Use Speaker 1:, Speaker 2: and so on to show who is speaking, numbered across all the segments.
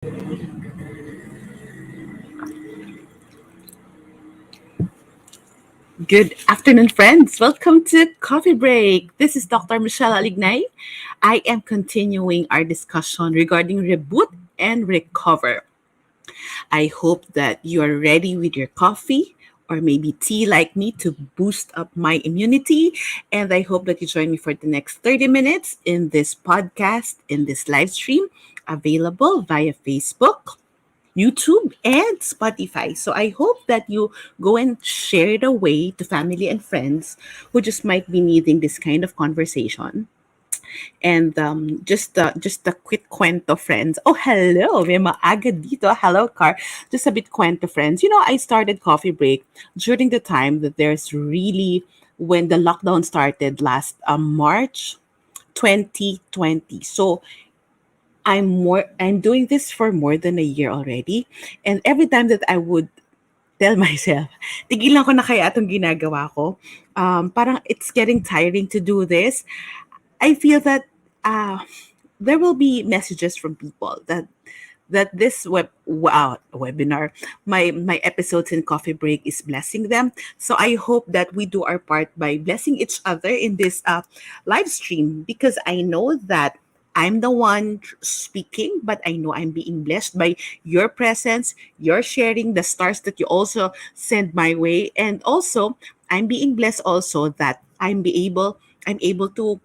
Speaker 1: Good afternoon, friends. Welcome to Coffee Break. This is Dr. Michele Alignay. I am continuing our discussion regarding reboot and recover. I hope that you are ready with your coffee or maybe tea like me to boost up my immunity. And I hope that you join me for the next 30 minutes in this podcast, in this live stream, available via Facebook, YouTube, and Spotify. So I hope that you go and share it away to family and friends who just might be needing this kind of conversation. And just a quick kwento, friends. Oh, hello. May maaga dito. Hello, Car. Just a bit kwento, friends. I started Coffee Break during the time that there's really when the lockdown started last March 2020. So I'm doing this for more than a year already. And every time that I would tell myself, tigilan ko na kaya itong ginagawa ko. Parang it's getting tiring to do this. I feel that uh, there will be messages from people that this webinar, my episodes in Coffee Break is blessing them. So I hope that we do our part by blessing each other in this live stream, because I know that I'm the one speaking, but I know I'm being blessed by your presence, your sharing, the stars that you also send my way, and also I'm being blessed also that I'm able to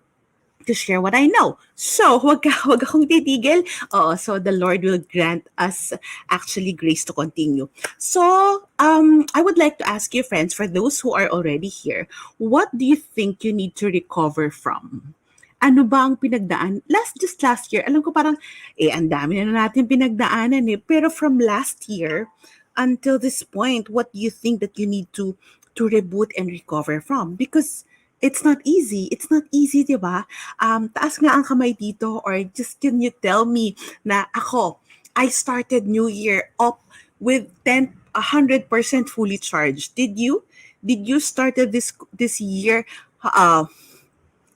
Speaker 1: share what I know. So, wag akong titigil. Oo, so the Lord will grant us actually grace to continue. So, I would like to ask you, friends, for those who are already here, what do you think you need to recover from? Ano ba ang pinagdaan? Just last year, alam ko parang, ang dami na natin pinagdaanan eh. Pero from last year until this point, what do you think that you need to reboot and recover from? Because it's not easy. It's not easy, di ba? Taas nga ang kamay dito, or just can you tell me na ako, I started New Year up with 100% fully charged. Did you? Did you started this year uh,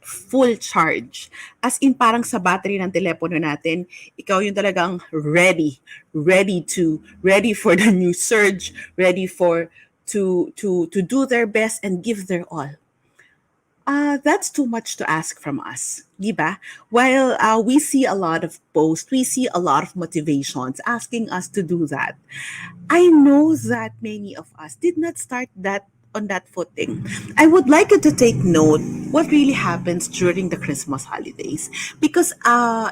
Speaker 1: full charge? As in parang sa battery ng telepono natin, ikaw yung talagang ready for the new surge, ready for to do their best and give their all. That's too much to ask from us, di ba? While we see a lot of posts, we see a lot of motivations asking us to do that. I know that many of us did not start that on that footing. I would like you to take note what really happens during the Christmas holidays, because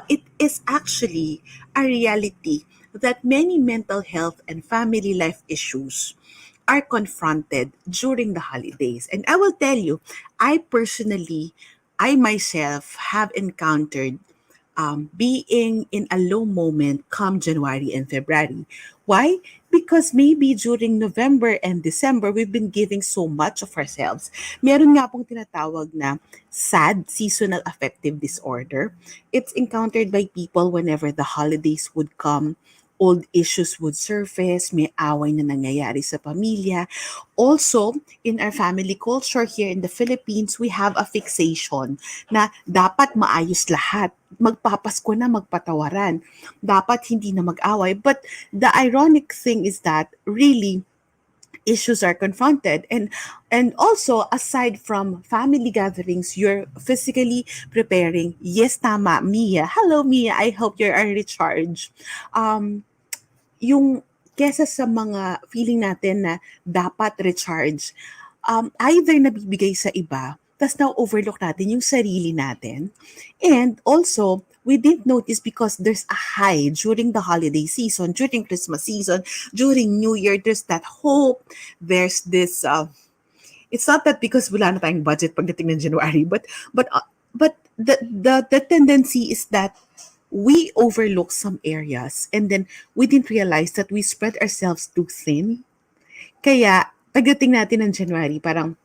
Speaker 1: it is actually a reality that many mental health and family life issues are confronted during the holidays. And I will tell you, I myself have encountered being in a low moment come January and February. Why? Because maybe during November and December, we've been giving so much of ourselves. Meron nga pong tinatawag na SAD, seasonal affective disorder. It's encountered by people whenever the holidays would come. Old issues would surface, may away na nangyayari sa pamilya. Also, in our family culture here in the Philippines, we have a fixation na dapat maayos lahat. Magpapasko na, magpatawaran. Dapat hindi na mag-away. But the ironic thing is that really issues are confronted, and also aside from family gatherings, you're physically preparing. Yes, tama, Mia. Hello, Mia. I hope you're recharged. Yung kesa sa mga feeling natin na dapat recharge, either nabibigay sa iba, tas na-overlook natin yung sarili natin. And also, we didn't notice because there's a high during the holiday season, during Christmas season, during New Year, there's that hope, there's this, it's not that because wala na tayong budget pagdating ng January, but the tendency is that we overlook some areas, and then we didn't realize that we spread ourselves too thin. Kaya pagdating natin ng January, parang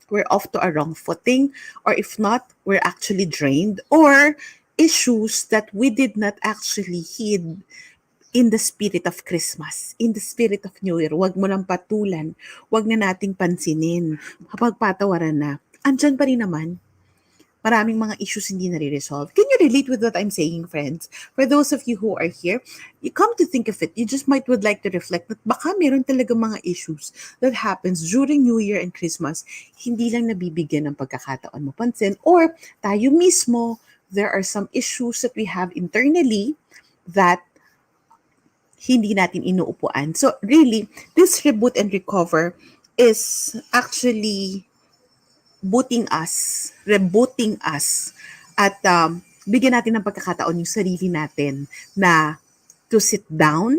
Speaker 1: we're off to a wrong footing, or if not, we're actually drained, or issues that we did not actually heed in the spirit of Christmas, in the spirit of New Year. Wag mo nang patulan, wag na nating pansinin, kapag patawaran na, andyan pa rin naman. maraming mga issues hindi nare-resolve. Can you relate with what I'm saying, friends? For those of you who are here, you come to think of it, you just might would like to reflect that baka meron talaga mga issues that happens during New Year and Christmas, hindi lang nabibigyan ng pagkakataon mo pansin, or tayo mismo, there are some issues that we have internally that hindi natin inuupuan. So really, this reboot and recover is actually rebooting us, at bigyan natin ng pagkakataon yung sarili natin na to sit down,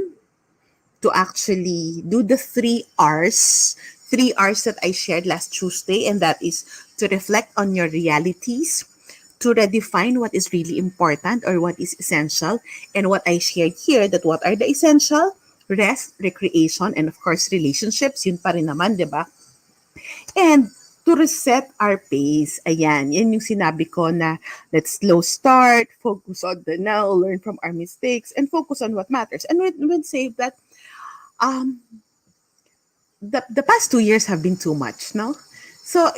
Speaker 1: to actually do the 3 R's that I shared last Tuesday, and that is to reflect on your realities, to redefine what is really important or what is essential, and what I shared here, that what are the essential? Rest, recreation, and of course, relationships. Yun pa rin naman, di ba? And to reset our pace. Ayan, yan yung sinabi ko na let's slow start, focus on the now, learn from our mistakes, and focus on what matters. And we'd say that um, the past 2 years have been too much, no? So,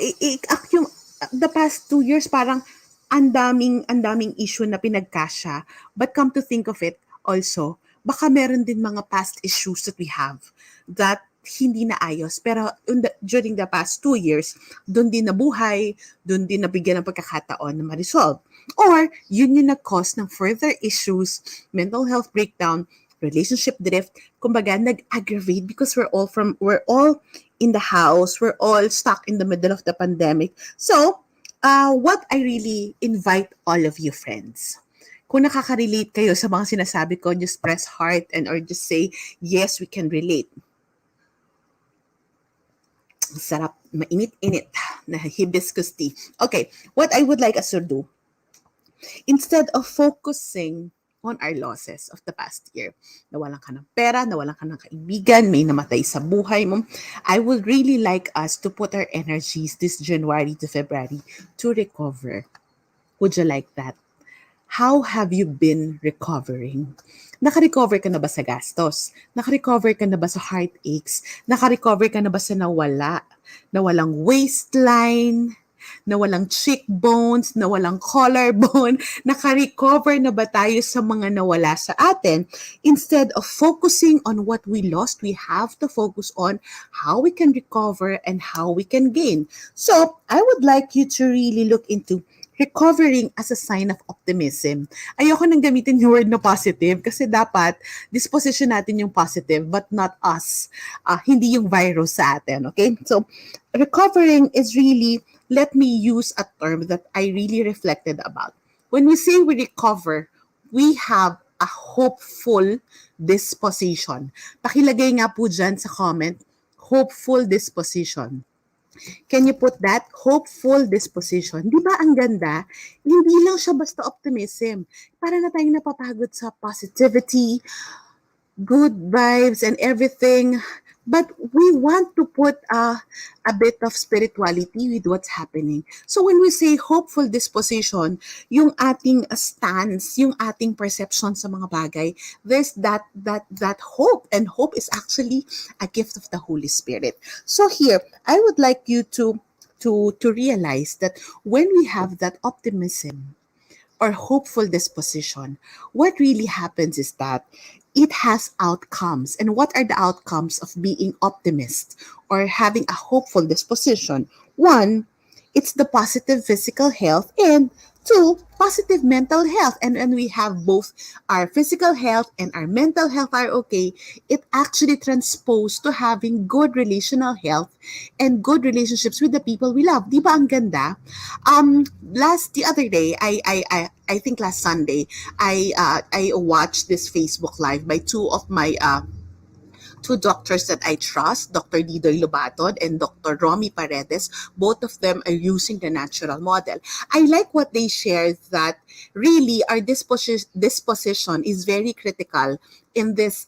Speaker 1: yung, the past 2 years, parang ang daming issue na pinagkasya. But come to think of it, also, baka meron din mga past issues that we have that hindi na ayos. Pero during the past 2 years, doon din nabuhay, doon din nabigyan ng pagkakataon na ma-resolve. Or, yun yung nag-cause ng further issues, mental health breakdown, relationship drift, kumbaga nag-aggravate because we're all in the house, we're all stuck in the middle of the pandemic. So, what I really invite all of you friends, kung nakaka-relate kayo sa mga sinasabi ko, just press heart and or just say, yes, we can relate. Sarap, mainit-init na hibiscus tea. Okay, what I would like us to do, instead of focusing on our losses of the past year, nawalan ka ng pera, nawalan ka ng kaibigan, may namatay sa buhay mo, I would really like us to put our energies this January to February to recover. Would you like that? How have you been recovering? Naka-recover ka na ba sa gastos? Naka-recover ka na ba sa heartaches? Naka-recover ka na ba sa nawala? Na walang waistline? Na walang cheekbones? Na walang collarbone? Naka-recover na ba tayo sa mga nawala sa atin? Instead of focusing on what we lost, we have to focus on how we can recover and how we can gain. So, I would like you to really look into recovering as a sign of optimism. Ayoko nang gamitin yung word na positive kasi dapat disposition natin yung positive but not us. Hindi yung virus sa atin, okay? So, recovering is really, let me use a term that I really reflected about. When we say we recover, we have a hopeful disposition. Pakilagay nga po dyan sa comment, hopeful disposition. Can you put that? Hopeful disposition. Di ba ang ganda? Hindi lang siya basta optimism. Para na tayong napapagod sa positivity, good vibes, and everything. But we want to put a bit of spirituality with what's happening. So when we say hopeful disposition, yung ating stance, yung ating perception sa mga bagay, there's that hope, and hope is actually a gift of the Holy Spirit. So here, I would like you to realize that when we have that optimism or hopeful disposition, what really happens is that it has outcomes. And what are the outcomes of being optimist or having a hopeful disposition? One, it's the positive physical health, and two, positive mental health. And when we have both our physical health and our mental health are okay, it actually transposed to having good relational health and good relationships with the people we love. Di ba ang ganda? The other day, I think last Sunday, I watched this Facebook Live by two doctors that I trust, Dr. Didoy Lobaton and Dr. Romy Paredes. Both of them are using the natural model. I like what they shared, that really our disposition is very critical in this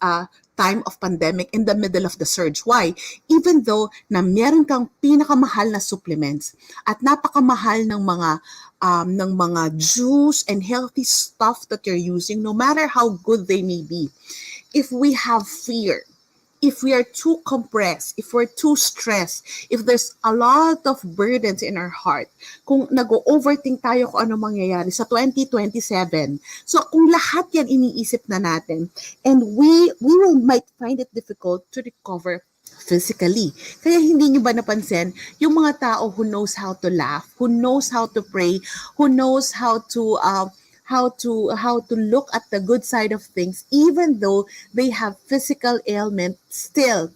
Speaker 1: time of pandemic, in the middle of the surge. Why? Even though na meron kang pinakamahal na supplements at napakamahal ng mga juice and healthy stuff that you're using, no matter how good they may be, if we have fear, if we are too compressed, if we're too stressed, if there's a lot of burdens in our heart, kung nag-overthink tayo kung ano mangyayari sa 2027. So kung lahat yan iniisip na natin, and we will might find it difficult to recover physically. Kaya hindi nyo ba napansin, yung mga tao who knows how to laugh, who knows how to pray, who knows how to look at the good side of things, even though they have physical ailment, still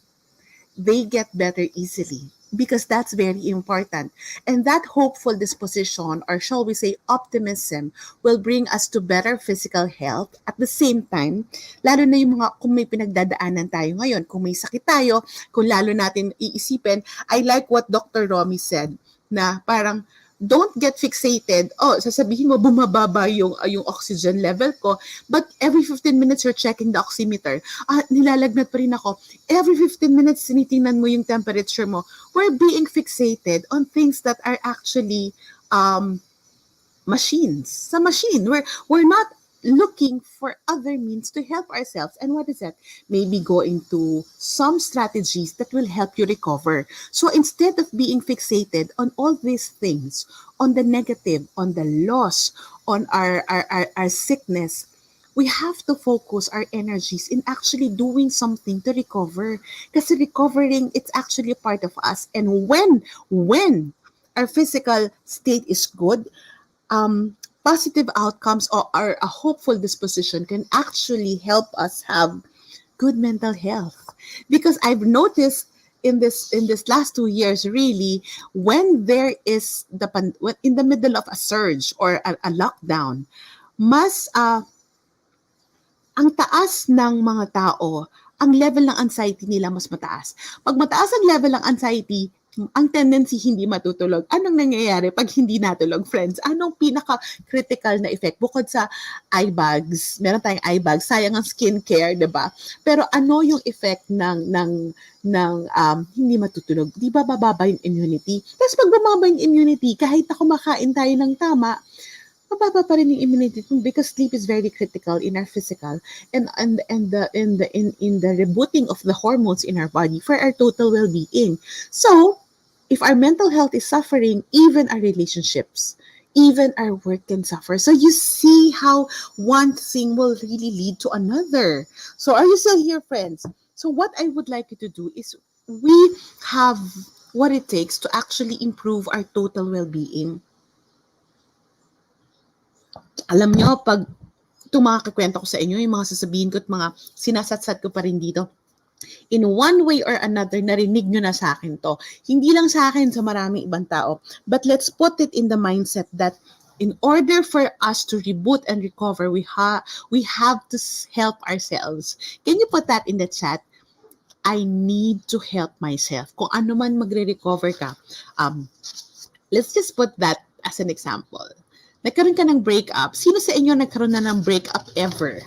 Speaker 1: they get better easily, because that's very important. And that hopeful disposition, or shall we say optimism, will bring us to better physical health. At the same time, lalo na yung mga, kung may pinagdadaanan tayo ngayon, kung may sakit tayo, kung lalo natin iisipin, I like what Dr. Romy said, na parang don't get fixated. Oh, sasabihin mo bumababa yung oxygen level ko, but every 15 minutes you're checking the oximeter. Nilalagnat pa rin ako. Every 15 minutes tinitingnan mo yung temperature mo. We're being fixated on things that are actually machines. Sa machine, we're not looking for other means to help ourselves. And what is that? Maybe go into some strategies that will help you recover. So instead of being fixated on all these things, on the negative, on the loss, on our sickness, we have to focus our energies in actually doing something to recover. Kasi recovering, it's actually a part of us. And when our physical state is good, positive outcomes or a hopeful disposition can actually help us have good mental health. Because I've noticed in this last 2 years, really, when there is when in the middle of a surge or a lockdown, mas ang taas ng mga tao, ang level ng anxiety nila mas mataas. Pag mataas ang level ng anxiety, ang tendency hindi matutulog. Anong nangyayari pag hindi natulog, friends? Anong pinaka-critical na effect? Bukod sa eye bags, meron tayong eye bags, sayang ang skincare, 'di ba? Pero ano yung effect ng hindi matutulog? Di ba bababa yung immunity? Tapos pag bababa yung immunity, kahit na kumakain tayo ng tama, mababa pa rin yung immunity because sleep is very critical in our physical and the rebooting of the hormones in our body for our total well-being. So, if our mental health is suffering, even our relationships, even our work can suffer. So you see how one thing will really lead to another. So are you still here, friends? So what I would like you to do is we have what it takes to actually improve our total well-being. Alam nyo, pag itong mga kikwento ko sa inyo, yung mga sasabihin ko at mga sinasatsat ko pa rin dito, in one way or another, narinig nyo na sa akin to. Hindi lang sa akin, sa maraming ibang tao. But let's put it in the mindset that in order for us to reboot and recover, we have to help ourselves. Can you put that in the chat? I need to help myself. Kung ano man magre-recover ka, let's just put that as an example. Nagkaroon ka ng breakup. Sino sa inyo nagkaroon na ng breakup ever?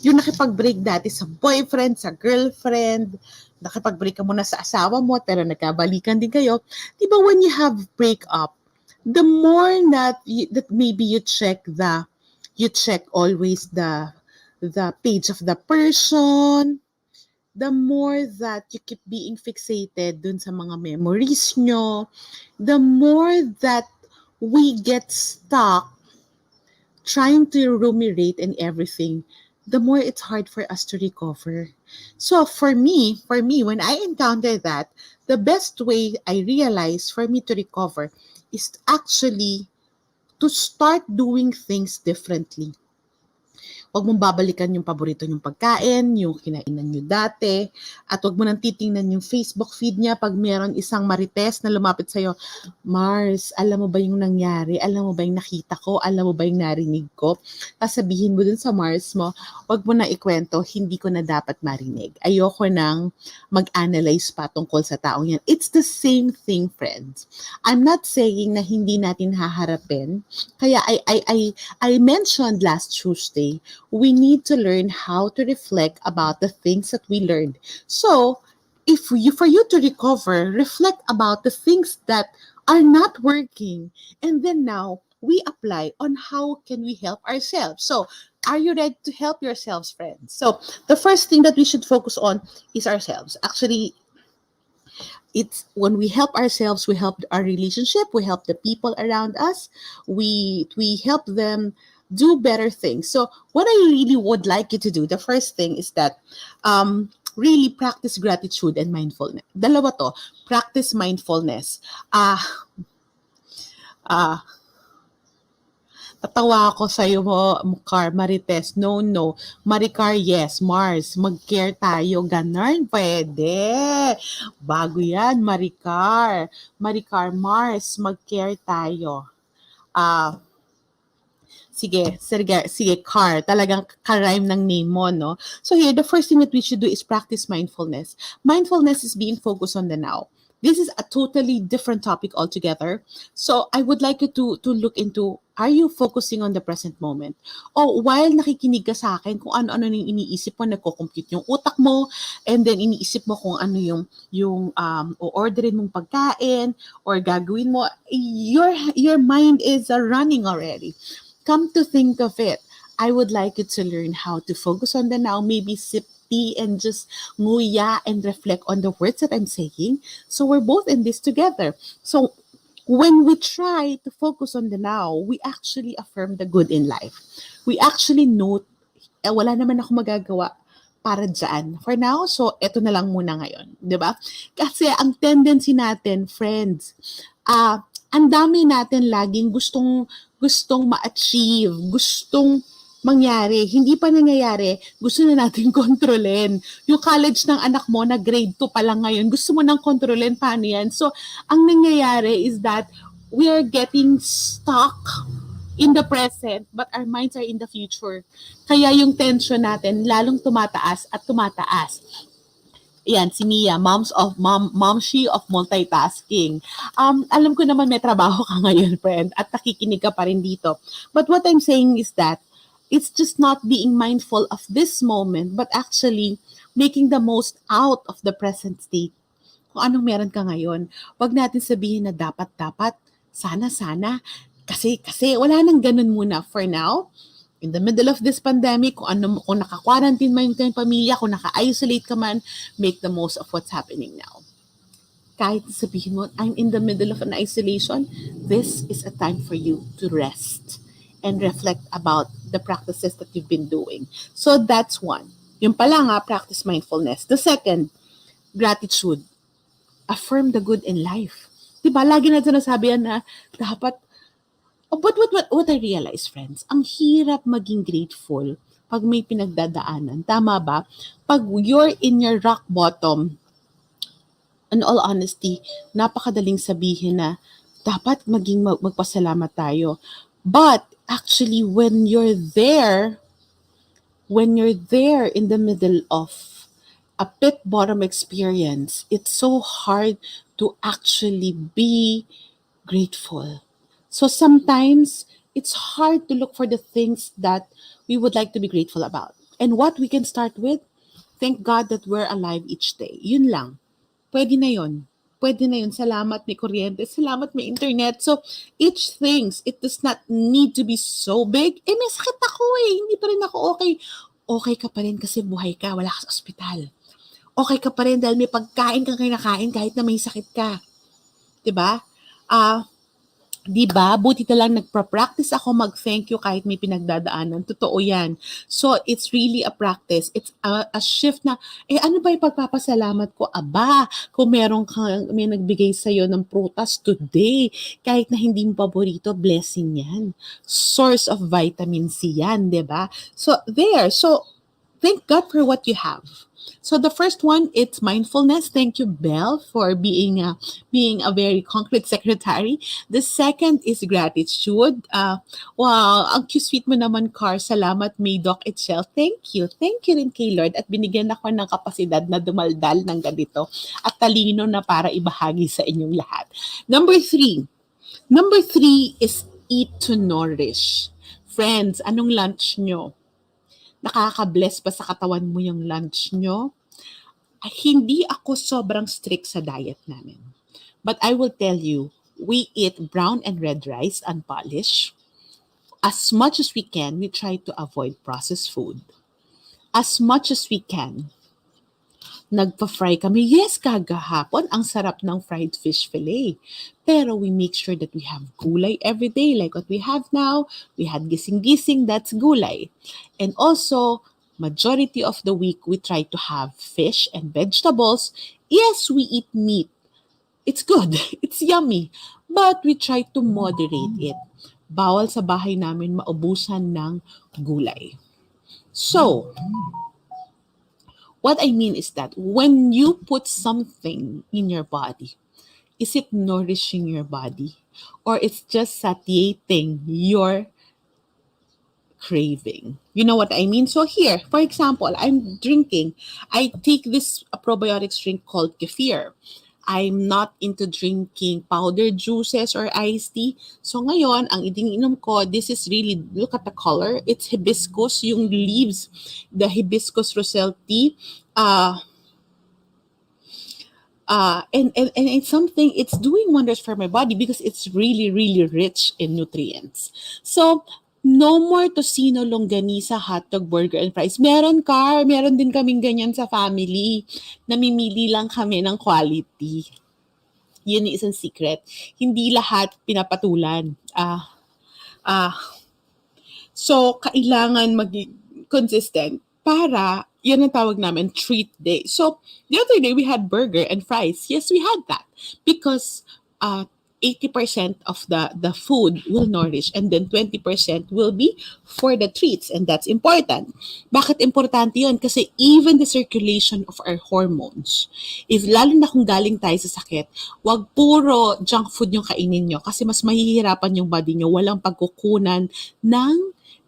Speaker 1: Yung nakipag-break dati sa boyfriend, sa girlfriend, nakipag-break ka muna sa asawa mo, pero nagkabalikan din kayo. Diba when you have breakup, the more that maybe you check always the page of the person, the more that you keep being fixated dun sa mga memories nyo, the more that we get stuck trying to ruminate and everything, the more it's hard for us to recover. So for me, when I encounter that, the best way I realize for me to recover is actually to start doing things differently. Huwag mong babalikan yung paborito niyong pagkain, yung kinainan niyo dati, at huwag mo nang titingnan yung Facebook feed niya pag meron isang marites na lumapit sa'yo, Mars, alam mo ba yung nangyari? Alam mo ba yung nakita ko? Alam mo ba yung narinig ko? Tapos sabihin mo dun sa Mars mo, huwag mo na ikwento, hindi ko na dapat marinig. Ayoko nang mag-analyze pa tungkol sa taong yan. It's the same thing, friends. I'm not saying na hindi natin haharapin. Kaya I mentioned last Tuesday, we need to learn how to reflect about the things that we learned. So, for you to recover, reflect about the things that are not working. And then now, we apply on how can we help ourselves. So, Are you ready to help yourselves, friends? So the first thing that we should focus on is ourselves. Actually, it's when we help ourselves, we help our relationship, we help the people around us, we help them do better things. So what I really would like you to do, the first thing is that really practice gratitude and mindfulness. Dalawa to, practice mindfulness. Ah, ah, Tatawa ako sa'yo mo, Car, Marites. No, no. Maricar, yes. Mars, mag-care tayo. Ganon, pwede. Bago yan, Maricar. Maricar, Mars, mag-care tayo. Ah, sige, Car. Talagang ka-rhyme ng name mo, no? So here, the first thing that we should do is practice mindfulness. Mindfulness is being focused on the now. This is a totally different topic altogether. So I would like you to look into, are you focusing on the present moment? O while nakikinig ka sa akin, kung ano-ano yung iniisip mo, nagko-compute yung utak mo, and then iniisip mo kung ano yung o-orderin mong pagkain, or gagawin mo, your mind is running already. Come to think of it, I would like you to learn how to focus on the now, maybe sip tea and just nguya and reflect on the words that I'm saying. So we're both in this together. So when we try to focus on the now, we actually affirm the good in life. We actually note, wala naman ako magagawa para dyan. For now, so eto na lang muna ngayon. 'Di ba? Kasi ang tendency natin, friends, ang dami natin laging gustong ma-achieve, gustong mangyari, hindi pa nangyayari, gusto na natin kontrolin. Yung college ng anak mo na grade 2 pa lang ngayon, gusto mo nang kontrolin, paano yan? So, ang nangyayari is that we are getting stuck in the present, but our minds are in the future. Kaya yung tension natin lalong tumataas at tumataas. Yan, si Mia, momshi of multitasking. Alam ko naman may trabaho ka ngayon, friend, at nakikinig ka pa rin dito. But what I'm saying is that it's just not being mindful of this moment, but actually making the most out of the present state. Kung anong meron ka ngayon, wag natin sabihin na dapat, sana, kasi wala nang ganun muna for now. In the middle of this pandemic, kung naka-quarantine man yung pamilya, kung naka-isolate ka man, make the most of what's happening now. Kahit sabihin mo, I'm in the middle of an isolation, this is a time for you to rest and reflect about the practices that you've been doing. So that's one. Yung pala nga, practice mindfulness. The second, gratitude. Affirm the good in life. Diba, lagi natin nasabi yan na dapat. But what I realize, friends, ang hirap maging grateful pag may pinagdadaanan. Tama ba? Pag you're in your rock bottom, in all honesty, napakadaling sabihin na dapat magpasalamat tayo. But actually, when you're there in the middle of a pit bottom experience, it's so hard to actually be grateful. So sometimes it's hard to look for the things that we would like to be grateful about. And what we can start with, thank God that we're alive each day. Yun lang. Pwede na yun. Pwede na yun. Salamat may kuryente. Salamat may internet. So, each things, it does not need to be so big. May sakit ako Hindi pa rin ako okay. Okay ka pa rin kasi buhay ka. Wala ka sa ospital. Okay ka pa rin dahil may pagkain kang kinakain kahit na may sakit ka. Diba? Diba? Buti na lang nagpa-practice ako mag-thank you kahit may pinagdadaanan. Totoo yan. So, it's really a practice. It's a shift na, ano ba yung pagpapasalamat ko? Aba, kung may nagbigay sa'yo ng prutas today, kahit na hindi mo paborito, blessing yan. Source of vitamin C yan, diba? So, there. So, thank God for what you have. So the first one, it's mindfulness. Thank you, Belle, for being a very concrete secretary. The second is gratitude. Wow, ang cute-sweet mo naman, Car. Salamat, may Doc itself. Thank you. Thank you rin kay Lord at binigyan ako ng kapasidad na dumaldal ng ganito at talino na para ibahagi sa inyong lahat. Number three is eat to nourish. Friends, anong lunch nyo? Nakaka-bless ba sa katawan mo yung lunch nyo? Hindi ako sobrang strict sa diet namin. But I will tell you, we eat brown and red rice, unpolished. As much as we can, we try to avoid processed food. As much as we can, nagpa-fry kami. Yes, kagahapon, ang sarap ng fried fish fillet. Pero we make sure that we have gulay every day, like what we have now. We had gising-gising, that's gulay. And also, majority of the week, we try to have fish and vegetables. Yes, we eat meat. It's good. It's yummy. But we try to moderate it. Bawal sa bahay namin maubusan ng gulay. So, what I mean is that when you put something in your body, is it nourishing your body? Or it's just satiating your craving? You know what I mean? So here, for example, I take this probiotics drink called kefir. I'm not into drinking powdered juices or iced tea. So ngayon, ang iniinom ko, this is really, look at the color. It's hibiscus, yung leaves, the hibiscus roselle tea. And it's something, it's doing wonders for my body because it's really really rich in nutrients. So no more tocino, longganisa, hotdog, burger, and fries. Meron din kaming ganyan sa family. Namimili lang kami ng quality. Yun yung isang secret. Hindi lahat pinapatulan. So, kailangan maging consistent para, yan ang tawag namin, treat day. So, the other day, we had burger and fries. Yes, we had that. Because 80% of the food will nourish and then 20% will be for the treats. And that's important. Bakit importante yun? Kasi even the circulation of our hormones, if lalo na kung galing tayo sa sakit, wag puro junk food yung kainin nyo kasi mas mahihirapan yung body nyo, walang pagkukunan ng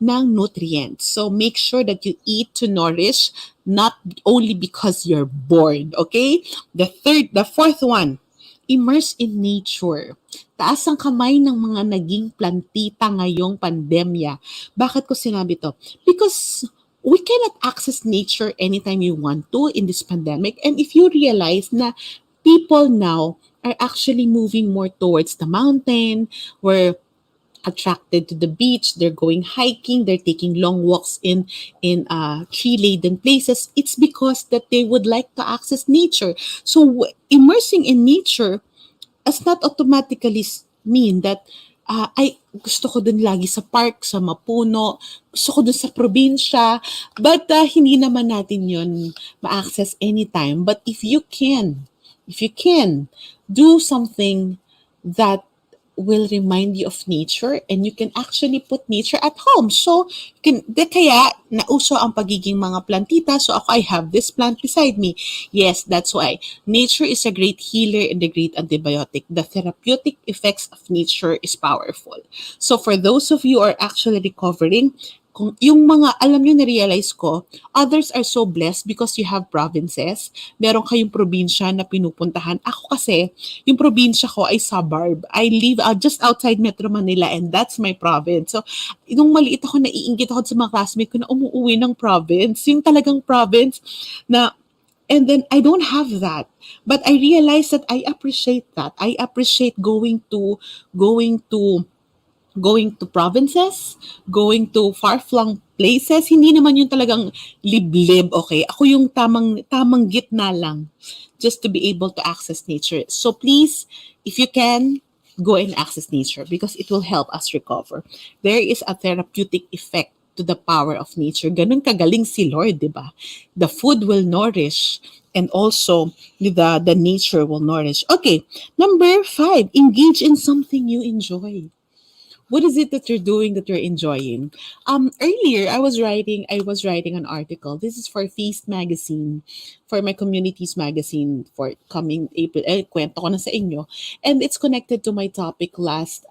Speaker 1: nutrients. So make sure that you eat to nourish, not only because you're bored, okay? The fourth one, immerse in nature. Taas ang kamay ng mga naging plantita ngayong pandemya. Bakit ko sinabi to? Because we cannot access nature anytime you want to in this pandemic. And if you realize na people now are actually moving more towards the mountain, where attracted to the beach, they're going hiking, they're taking long walks in tree laden places. It's because that they would like to access nature. So immersing in nature does not automatically mean that ay gusto ko dun lagi sa park, sa mapuno, gusto ko dun sa probinsya, but hindi naman natin yun ma-access anytime. But if you can do something that will remind you of nature, and you can actually put nature at home. So, kaya nauso ang pagiging mga plantita. So, I have this plant beside me. Yes, that's why. Nature is a great healer and a great antibiotic. The therapeutic effects of nature is powerful. So, for those of you who are actually recovering, kung yung mga, alam nyo, na-realize ko, others are so blessed because you have provinces. Meron kayong probinsya na pinupuntahan. Ako kasi, yung probinsya ko ay suburb. I live just outside Metro Manila and that's my province. So, nung maliit ako, naiinggit ako sa mga classmates ko na umuwi ng province. Yung talagang province na, and then I don't have that. But I realize that I appreciate that. I appreciate going to provinces, going to far-flung places. Hindi naman yung talagang liblib, okay? Ako yung tamang gitna lang just to be able to access nature. So please, if you can, go and access nature because it will help us recover. There is a therapeutic effect to the power of nature. Ganun kagaling si Lord, di ba? The food will nourish and also the nature will nourish. Okay, number 5, engage in something you enjoy. What is it that you're doing that you're enjoying? Earlier I was writing an article. This is for Feast magazine, for my communities magazine for coming April. Kwento ko na sa inyo. And it's connected to my topic last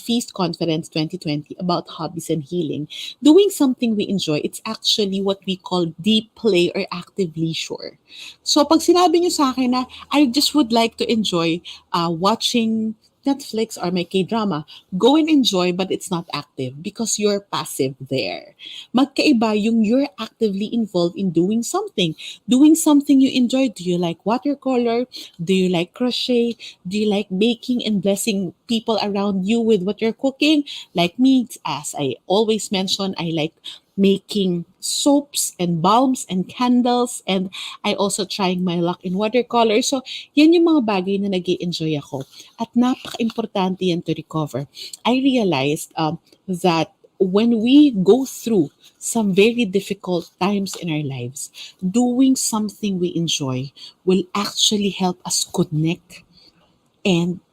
Speaker 1: Feast Conference 2020 about hobbies and healing. Doing something we enjoy, it's actually what we call deep play or active leisure. So pag sinabi nyo sa akin na I just would like to enjoy watching Netflix or my K-drama. Go and enjoy, but it's not active because you're passive there. Magkaiba yung you're actively involved in doing something you enjoy. Do you like watercolor? Do you like crochet? Do you like baking and blessing people around you with what you're cooking? Like me, as I always mention, I like making soaps and balms and candles, and I also trying my luck in watercolor. So, yan yung mga bagay na nag enjoy ako. At napaka-importante yan to recover. I realized that when we go through some very difficult times in our lives, doing something we enjoy will actually help us connect and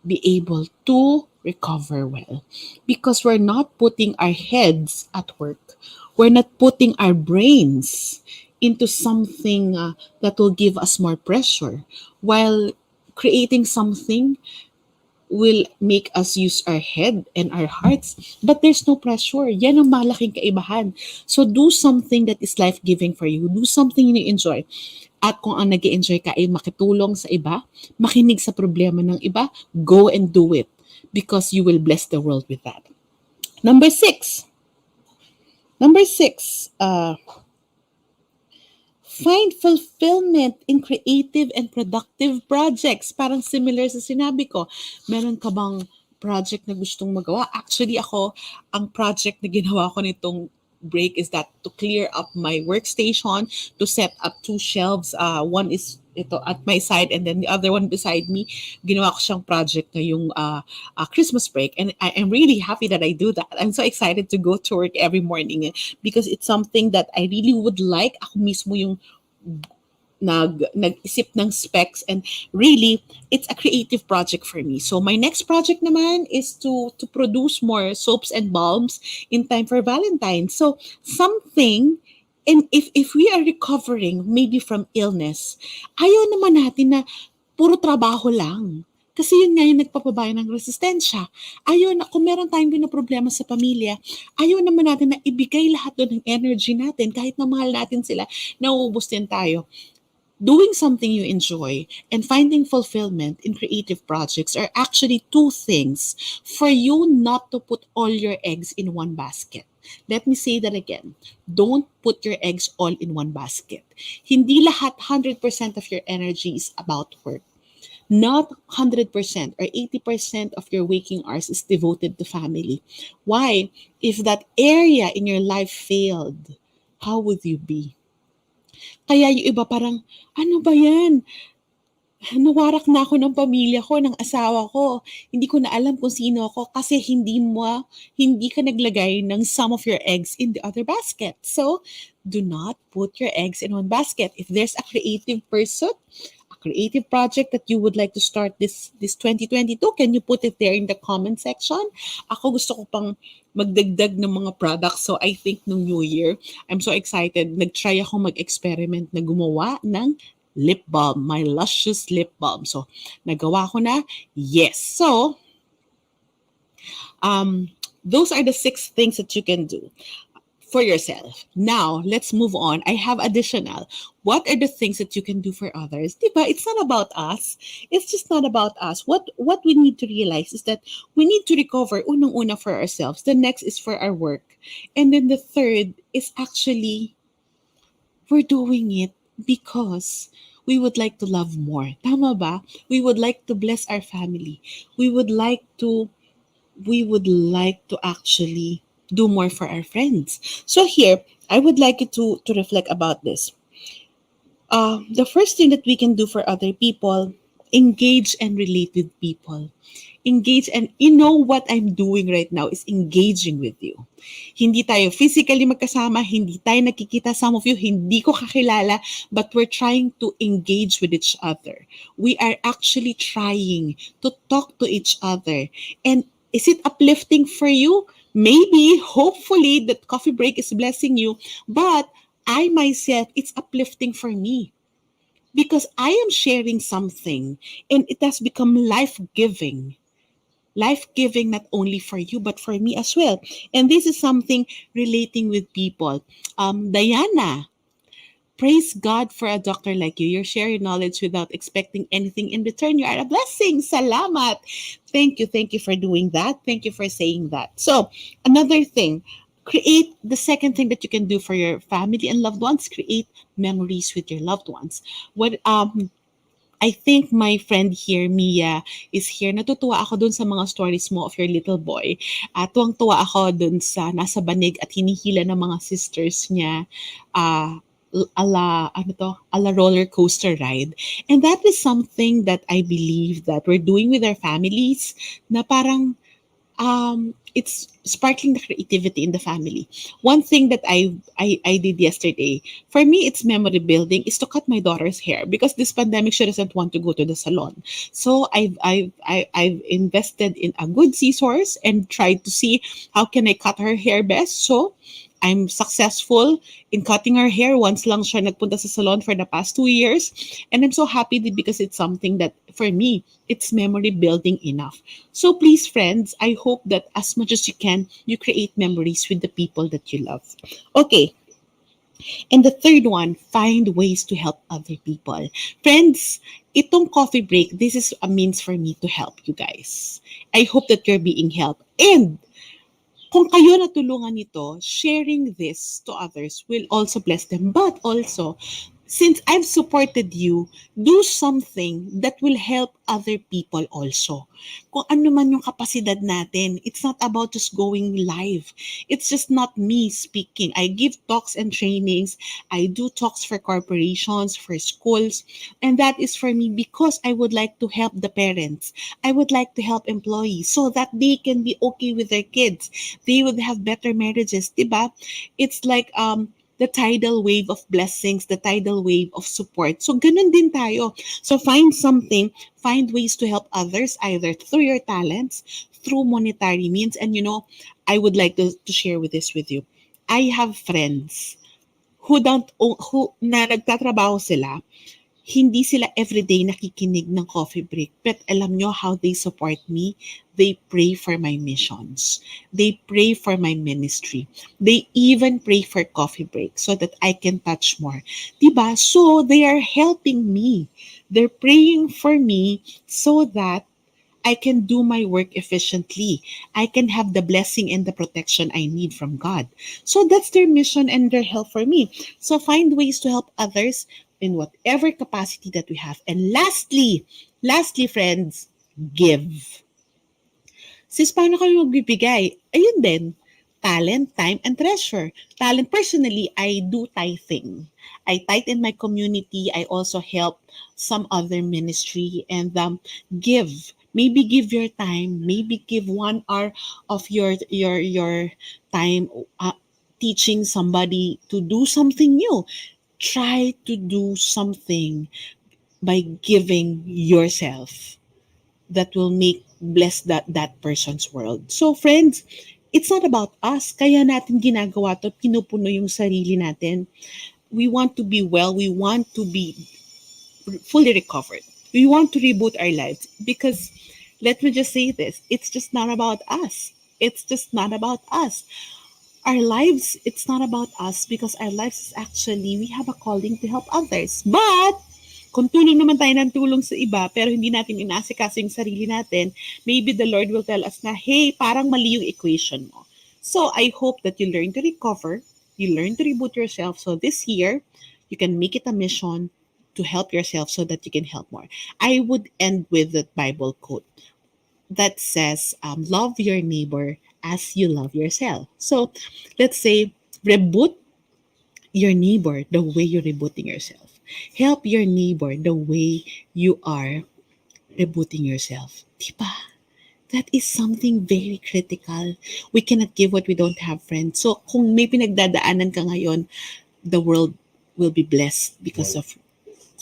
Speaker 1: be able to recover well. Because we're not putting our heads at work, we're not putting our brains into something that will give us more pressure, while creating something will make us use our head and our hearts, but there's no pressure. Yan ang malaking kaibahan. So do something that is life-giving for you. Do something you enjoy. At kung ang nag enjoy ka ay makitulong sa iba, makinig sa problema ng iba, go and do it because you will bless the world with that. Number six. Number six, find fulfillment in creative and productive projects. Parang similar sa sinabi ko. Meron ka bang project na gustong magawa? Actually, ako, ang project na ginawa ko nitong break is that to clear up my workstation, to set up two shelves. One is ito at my side and then the other one beside me. Ginawa ko siyang project ngayong Christmas break, and I am really happy that I do that. I'm so excited to go to work every morning because it's something that I really would like. Ako mismo yung nag-isip ng specs, and really it's a creative project for me. So my next project naman is to produce more soaps and balms in time for Valentine's. So something, and if we are recovering maybe from illness, ayaw naman natin na puro trabaho lang. Kasi yun nga yung nagpapabaya ng resistensya. Ayaw na, kung meron tayong problema sa pamilya, ayaw naman natin na ibigay lahat doon ng energy natin. Kahit na mahal natin sila, nauubos din tayo. Doing something you enjoy and finding fulfillment in creative projects are actually two things for you not to put all your eggs in one basket. Let me say that again. Don't put your eggs all in one basket. Hindi lahat 100% of your energy is about work. Not 100% or 80% of your waking hours is devoted to family. Why? If that area in your life failed, how would you be? Kaya yung iba parang, ano ba yan? Nawarak na ako ng pamilya ko, ng asawa ko. Hindi ko na alam kung sino ako kasi hindi ka naglagay ng some of your eggs in the other basket. So, do not put your eggs in one basket. If there's a creative pursuit, a creative project that you would like to start this 2022, can you put it there in the comment section? Ako gusto ko pang magdagdag ng mga products. So, I think nung New Year, I'm so excited. Nag-try ako mag-experiment na gumawa ng lip balm, my luscious lip balm. So, nagawa ko na. Yes. So, those are the 6 things that you can do for yourself. Now, let's move on. I have additional. What are the things that you can do for others? Diba? It's not about us. It's just not about us. What we need to realize is that we need to recover unang-una for ourselves. The next is for our work. And then the third is actually we're doing it because we would like to love more. Tama ba? We would like to bless our family. We would like to actually do more for our friends. So here, I would like you to reflect about this. The first thing that we can do for other people, engage and relate with people. Engage, and you know what I'm doing right now is engaging with you. Hindi tayo physically magkasama, hindi tayo nakikita, some of you hindi ko kakilala, but we're trying to engage with each other. We are actually trying to talk to each other. And is it uplifting for you? Maybe, hopefully, that coffee break is blessing you, but I myself, it's uplifting for me because I am sharing something and it has become life-giving. Life-giving not only for you but for me as well. And this is something relating with people. Diana, Praise God for a doctor like you. You're sharing knowledge without expecting anything in return. You are a blessing. Salamat. Thank you for doing that. Thank you for saying that. So, another thing, create the second thing that you can do for your family and loved ones, create memories with your loved ones. What I think my friend here, Mia, is here. Natutuwa ako dun sa mga stories mo of your little boy. Tuwang-tuwa ako dun sa nasa banig at hinihila ng mga sisters niya. Ala roller coaster ride. And that is something that I believe that we're doing with our families na parang it's sparkling the creativity in the family. One thing that I did yesterday, for me it's memory building, is to cut my daughter's hair because this pandemic she doesn't want to go to the salon. So I've invested in a good scissors and tried to see how can I cut her hair best. So I'm successful in cutting her hair. Once lang siya nagpunta sa salon for the past 2 years. And I'm so happy because it's something that, for me, it's memory building enough. So please, friends, I hope that as much as you can, you create memories with the people that you love. Okay. And the third one, find ways to help other people. Friends, itong coffee break, this is a means for me to help you guys. I hope that you're being helped. And kung kayo natulungan nito, sharing this to others will also bless them. But also, since I've supported you, do something that will help other people also. Kung ano man yung kapasidad natin, it's not about just going live. It's just not me speaking. I give talks and trainings. I do talks for corporations, for schools. And that is for me because I would like to help the parents. I would like to help employees so that they can be okay with their kids. They would have better marriages, diba? It's like the tidal wave of blessings, the tidal wave of support. So ganun din tayo. So find something, find ways to help others either through your talents, through monetary means. And I would like to share with this with you. I have friends who na nagtatrabaho sila, hindi sila everyday nakikinig ng coffee break. But alam nyo how they support me? They pray for my missions. They pray for my ministry. They even pray for coffee break so that I can touch more. Diba? So they are helping me. They're praying for me so that I can do my work efficiently. I can have the blessing and the protection I need from God. So that's their mission and their help for me. So find ways to help others in whatever capacity that we have. And lastly, friends, give. Sis, paano kami magbibigay? Ayun din, talent, time, and treasure. Talent, personally, I do tithing. I tithe in my community. I also help some other ministry and give. Maybe give your time. Maybe give 1 hour of your time teaching somebody to do something new. Try to do something by giving yourself that will make bless that person's world. So friends, it's not about us. Kaya natin ginagawa to, pinupuno yung sarili natin. We want to be well. We want to be fully recovered. We want to reboot our lives because let me just say this, it's just not about us. It's just not about us. Our lives, it's not about us because our lives is actually, we have a calling to help others. But kung tulong naman tayo ng tulong sa iba, pero hindi natin inaasikaso yung sarili natin, maybe the Lord will tell us na, hey, parang mali yung equation mo. So I hope that you learn to recover, you learn to reboot yourself. So this year, you can make it a mission to help yourself so that you can help more. I would end with the Bible quote that says, love your neighbor as you love yourself. So let's say, reboot your neighbor the way you're rebooting yourself. Help your neighbor the way you are rebooting yourself. Diba? That is something very critical. We cannot give what we don't have, friends. So kung may pinagdadaanan ka ngayon, the world will be blessed because of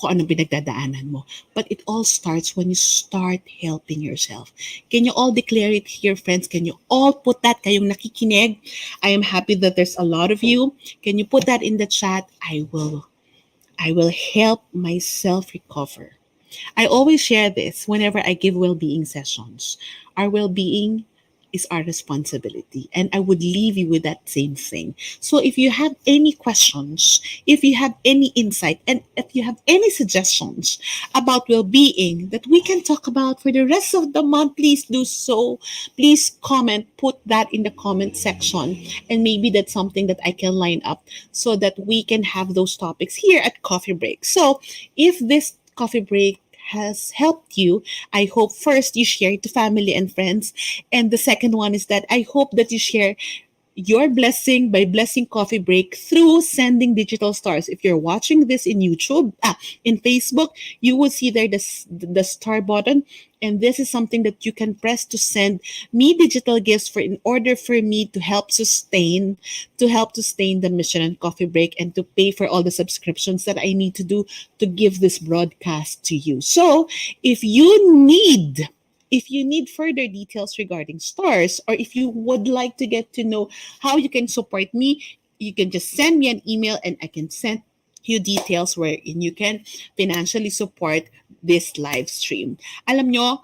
Speaker 1: kung anong pinagdadaanan mo. But it all starts when you start helping yourself. Can you all declare it here, friends? Can you all put that? Kayong nakikinig, I am happy that there's a lot of you. Can you put that in the chat? I will help myself recover. I always share this whenever I give well-being sessions. Our well-being is our responsibility. And I would leave you with that same thing. So if you have any questions, if you have any insight, and if you have any suggestions about well-being that we can talk about for the rest of the month, please do so. Please comment, put that in the comment section. And maybe that's something that I can line up so that we can have those topics here at Coffee Break. So if this coffee break has helped you, I hope first you share it to family and friends. And the second one is that I hope that you share your blessing by blessing coffee break through sending digital stars. If you're watching this in YouTube, in Facebook, you will see there the star button, and this is something that you can press to send me digital gifts for in order for me to help sustain the mission and coffee break and to pay for all the subscriptions that I need to do to give this broadcast to you. So if you need further details regarding stars, or if you would like to get to know how you can support me, you can just send me an email and I can send you details wherein you can financially support this live stream. Alam nyo,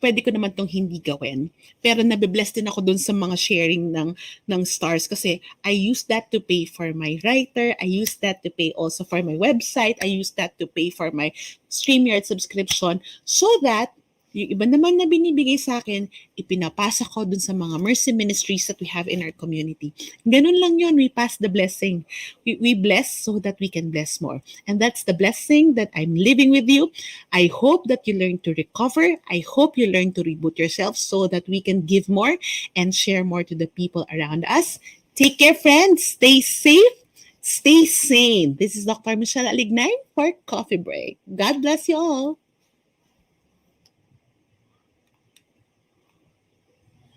Speaker 1: pwede ko naman tong hindi gawin. Pero nabibless din ako dun sa mga sharing ng stars kasi I use that to pay for my writer. I use that to pay also for my website. I use that to pay for my StreamYard subscription so that yung iba naman na binibigay sa akin, ipinapasa ko dun sa mga mercy ministries that we have in our community. Ganun lang yun. We pass the blessing. We bless so that we can bless more. And that's the blessing that I'm living with you. I hope that you learn to recover. I hope you learn to reboot yourself so that we can give more and share more to the people around us. Take care, friends. Stay safe. Stay sane. This is Dr. Michele Alignay for Coffee Break. God bless you all.